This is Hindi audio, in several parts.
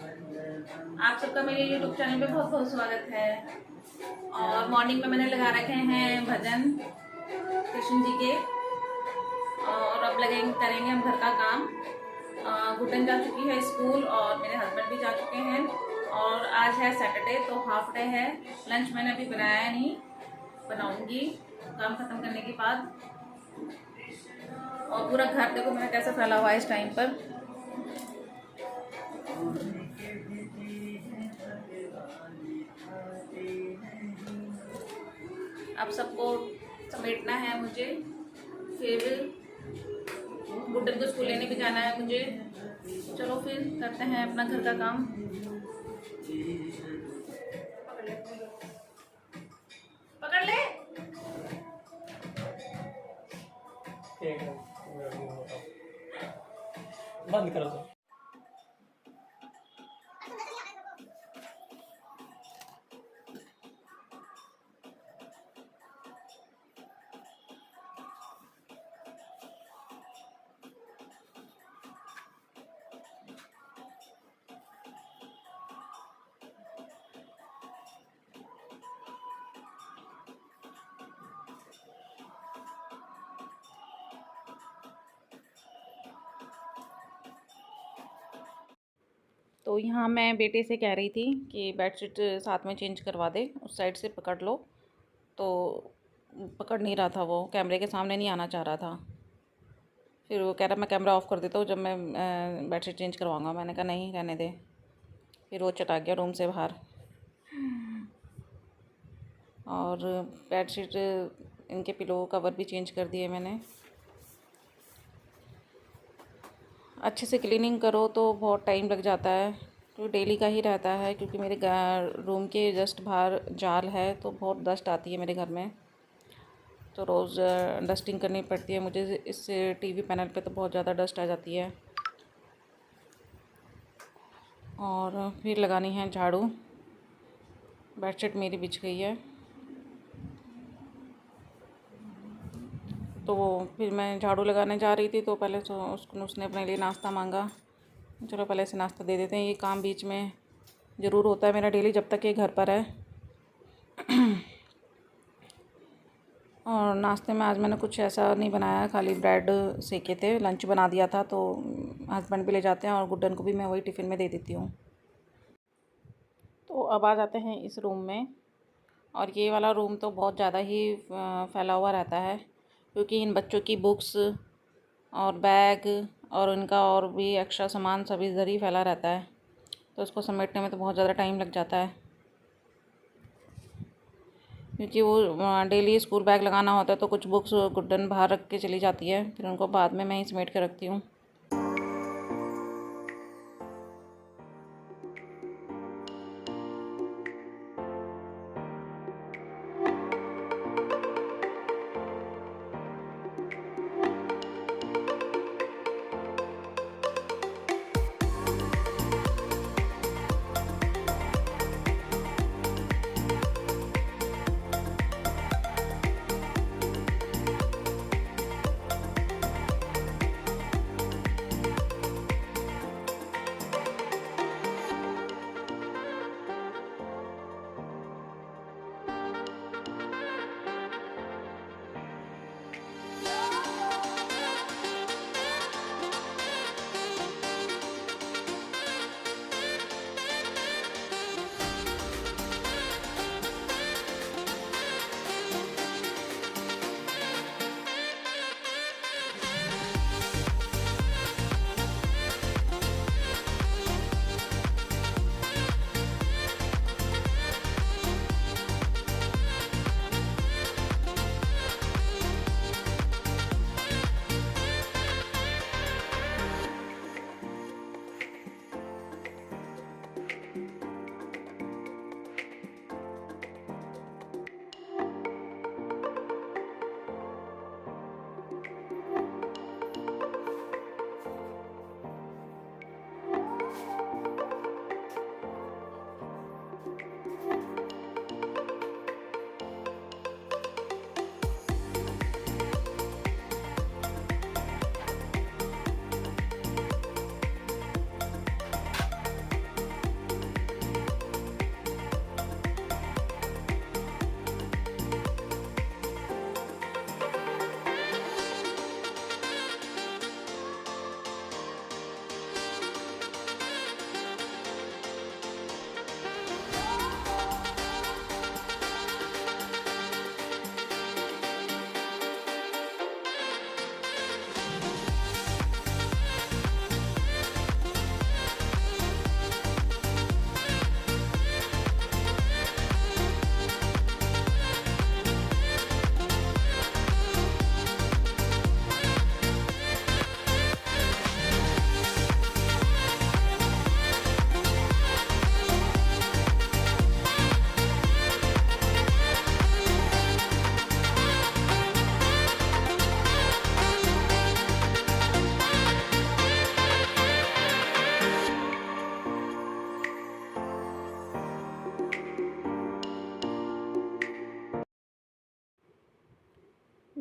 आप सबका मेरे YouTube चैनल पे बहुत बहुत स्वागत है। और मॉर्निंग में मैंने लगा रखे हैं भजन कृष्ण जी के, और अब करेंगे हम घर का काम। गुड्डन जा चुकी है स्कूल और मेरे हस्बैंड भी जा चुके हैं। और आज है सैटरडे तो हाफ डे है। लंच मैंने अभी बनाया नहीं, बनाऊंगी काम खत्म करने के बाद। और पूरा घर देखो मेरा कैसे फैला हुआ है इस टाइम पर। अब सबको समेटना है मुझे, फिर गुड्डन को स्कूल लेने भी जाना है मुझे। चलो फिर करते हैं अपना घर का काम। पकड़ ले। बंद करो तो। तो यहाँ मैं बेटे से कह रही थी कि बेडशीट साथ में चेंज करवा दे, उस साइड से पकड़ लो। तो पकड़ नहीं रहा था, वो कैमरे के सामने नहीं आना चाह रहा था। फिर वो कह रहा मैं कैमरा ऑफ़ कर देता हूँ जब मैं बेडशीट चेंज करवाऊँगा। मैंने कहा नहीं, रहने दे। फिर वो चला गया रूम से बाहर। और बेडशीट इनके पिलो कवर भी चेंज कर दिए मैंने। अच्छे से क्लीनिंग करो तो बहुत टाइम लग जाता है, तो डेली का ही रहता है। क्योंकि मेरे रूम के जस्ट बाहर जाल है तो बहुत डस्ट आती है मेरे घर में, तो रोज़ डस्टिंग करनी पड़ती है मुझे। इससे टीवी पैनल पे तो बहुत ज़्यादा डस्ट आ जाती है। और फिर लगानी है झाड़ू। बेडशीट मेरी बिछ गई है, तो फिर मैं झाड़ू लगाने जा रही थी तो पहले तो उसने अपने लिए नाश्ता मांगा। चलो पहले से नाश्ता दे देते हैं, ये काम बीच में ज़रूर होता है मेरा डेली जब तक ये घर पर है। और नाश्ते में आज मैंने कुछ ऐसा नहीं बनाया, खाली ब्रेड सेके थे, लंच बना दिया था तो हस्बैंड भी ले जाते हैं और गुड्डन को भी मैं वही टिफ़िन में दे देती हूँ। तो अब आ जाते हैं इस रूम में। और ये वाला रूम तो बहुत ज़्यादा ही फैला हुआ रहता है, क्योंकि इन बच्चों की बुक्स और बैग और उनका और भी एक्स्ट्रा सामान सभी इधर ही फैला रहता है, तो उसको समेटने में तो बहुत ज़्यादा टाइम लग जाता है। क्योंकि वो डेली स्कूल बैग लगाना होता है तो कुछ बुक्स गुड्डन बाहर रख के चली जाती है, फिर उनको बाद में मैं ही समेट के रखती हूँ।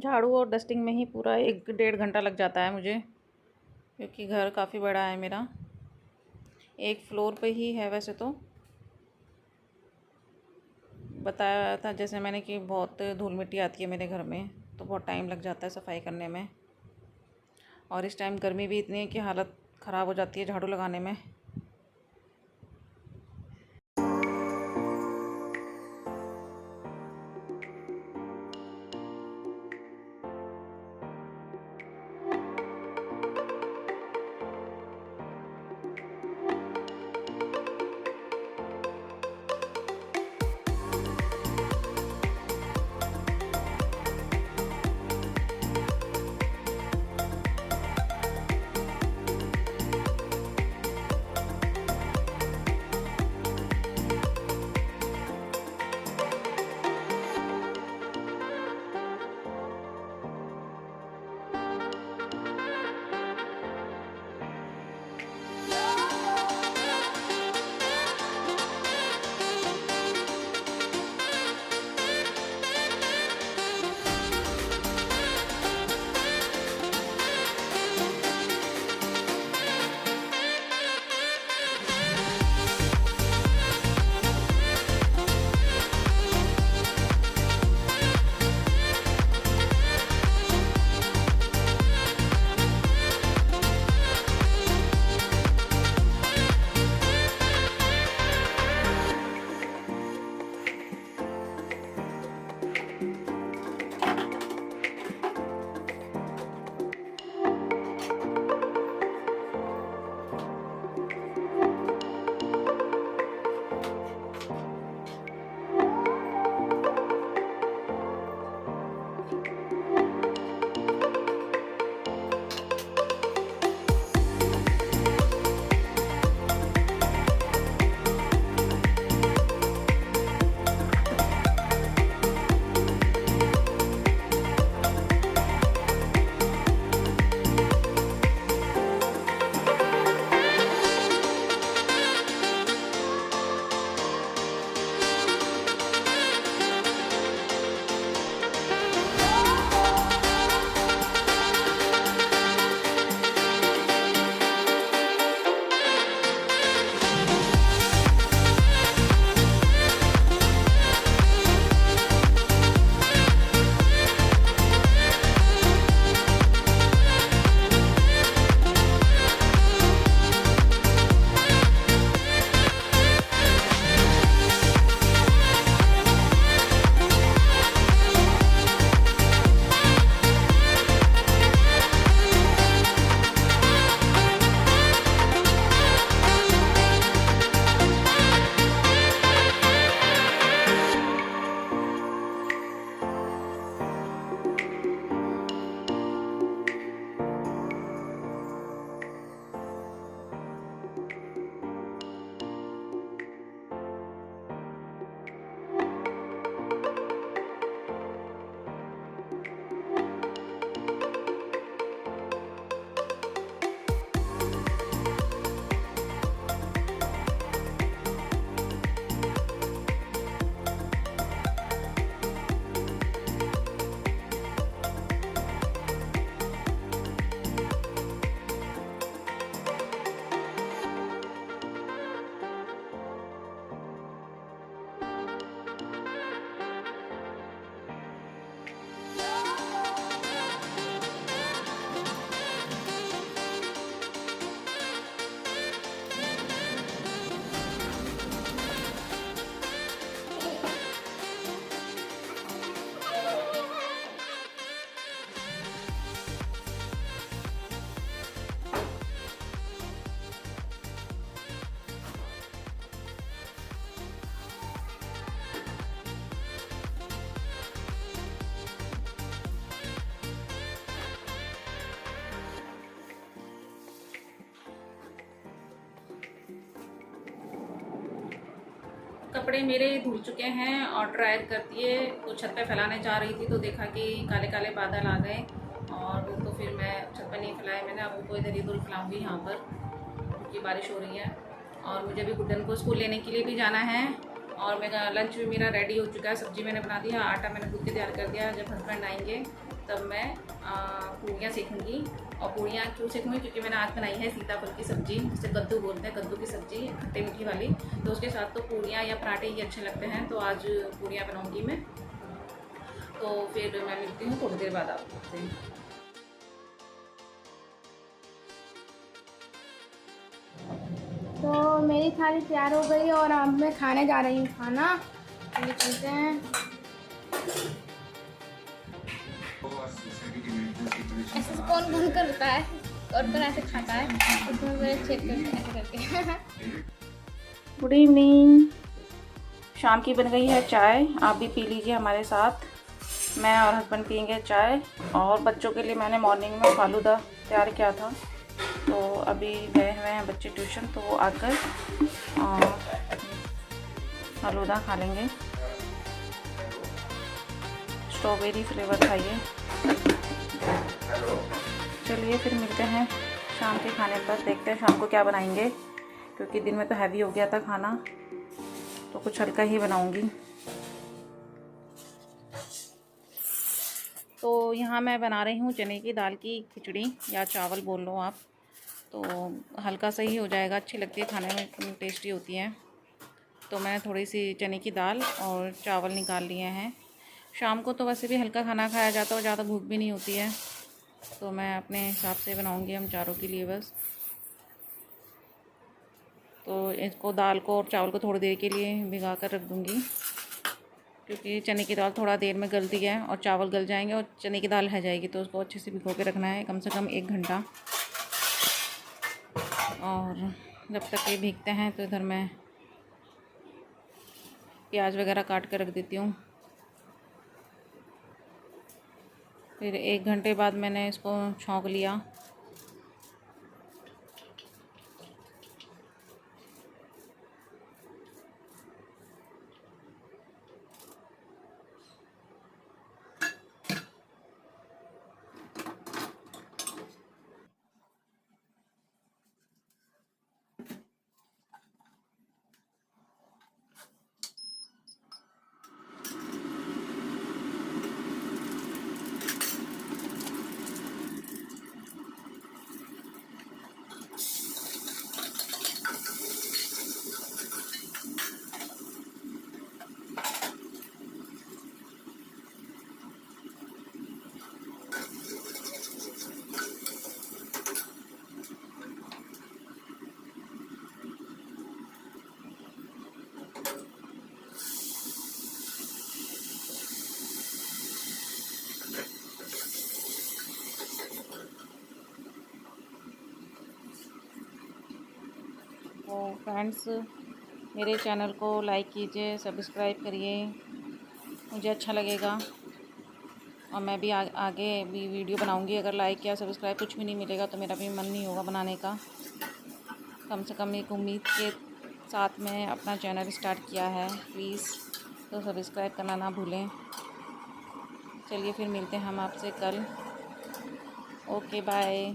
झाड़ू और डस्टिंग में ही पूरा 1-1.5 घंटा लग जाता है मुझे, क्योंकि घर काफ़ी बड़ा है मेरा। एक फ्लोर पे ही है वैसे तो। बताया था जैसे मैंने कि बहुत धूल मिट्टी आती है मेरे घर में, तो बहुत टाइम लग जाता है सफाई करने में। और इस टाइम गर्मी भी इतनी है कि हालत ख़राब हो जाती है झाड़ू लगाने में। कपड़े मेरे धुल चुके हैं और ड्रायर कर दिए, तो छत पे फैलाने जा रही थी तो देखा कि काले काले बादल आ गए, और तो फिर मैं छत पे नहीं फैलाया मैंने। अब उनको इधर इधर फैलाऊँगी यहाँ पर, क्योंकि बारिश हो रही है और मुझे भी गुड्डन को स्कूल लेने के लिए भी जाना है। और मेरा लंच भी मेरा रेडी हो चुका है। सब्ज़ी मैंने बना दिया, आटा मैंने गूँथ के तैयार कर दिया। जब हस्बैंड आएंगे तब मैं पूड़ियाँ सेकूँगी। और पूड़ियाँ क्यों सेकूँगी, क्योंकि मैंने आज बनाई है सीताफल की सब्ज़ी, जिसे कद्दू बोलते हैं, कद्दू की सब्ज़ी खट्टी मीठी वाली। तो उसके साथ तो पूड़ियाँ या पराठे ही अच्छे लगते हैं, तो आज पूड़ियाँ बनाऊँगी मैं। तो फिर मैं मिलती हूँ थोड़ी देर बाद आपसे। तो मेरी थाली तैयार हो गई और अब मैं खाने जा रही हूँ खाना। चलिए चलते हैं। ऐसे कौन कौन करता है और फिर ऐसे खाता है, उसमें मेरे चेक करते ऐसे करके। Good evening. शाम की बन गई है चाय, आप भी पी लीजिए हमारे साथ। मैं और हस्बैंड पियेंगे चाय। और बच्चों के लिए मैंने मॉर्निंग में फालूदा तैयार किया था, तो अभी गए हुए हैं बच्चे ट्यूशन, तो वो आकर फालूदा खा लेंगे। स्ट्रॉबेरी फ्लेवर खाइए। चलिए फिर मिलते हैं शाम के खाने पर। देखते हैं शाम को क्या बनाएंगे, क्योंकि दिन में तो हैवी हो गया था खाना, तो कुछ हल्का ही बनाऊंगी। तो यहाँ मैं बना रही हूँ चने की दाल की खिचड़ी, या चावल बोल लो आप। तो हल्का सा ही हो जाएगा, अच्छी लगती है खाने में, टेस्टी होती है। तो मैंने थोड़ी सी चने की दाल और चावल निकाल लिए हैं। शाम को तो वैसे भी हल्का खाना खाया जाता है और ज़्यादा भूख भी नहीं होती है, तो मैं अपने हिसाब से बनाऊँगी हम चारों के लिए बस। तो इसको, दाल को और चावल को थोड़ी देर के लिए भिगा कर रख दूँगी, क्योंकि चने की दाल थोड़ा देर में गलती है और चावल गल जाएंगे और चने की दाल रह जाएगी, तो उसको अच्छे से भिगो के रखना है कम से कम 1 घंटा। और जब तक ये भीगते हैं तो इधर मैं प्याज वगैरह काट कर रख देती हूँ। फिर 1 घंटे बाद मैंने इसको छौंक लिया। तो फ्रेंड्स, मेरे चैनल को लाइक कीजिए, सब्सक्राइब करिए, मुझे अच्छा लगेगा। और मैं भी आगे भी वीडियो बनाऊंगी। अगर लाइक या सब्सक्राइब कुछ भी नहीं मिलेगा तो मेरा भी मन नहीं होगा बनाने का। कम से कम एक उम्मीद के साथ में अपना चैनल स्टार्ट किया है, प्लीज़ तो सब्सक्राइब करना ना भूलें। चलिए फिर मिलते हैं हम आपसे कल। Okay bye.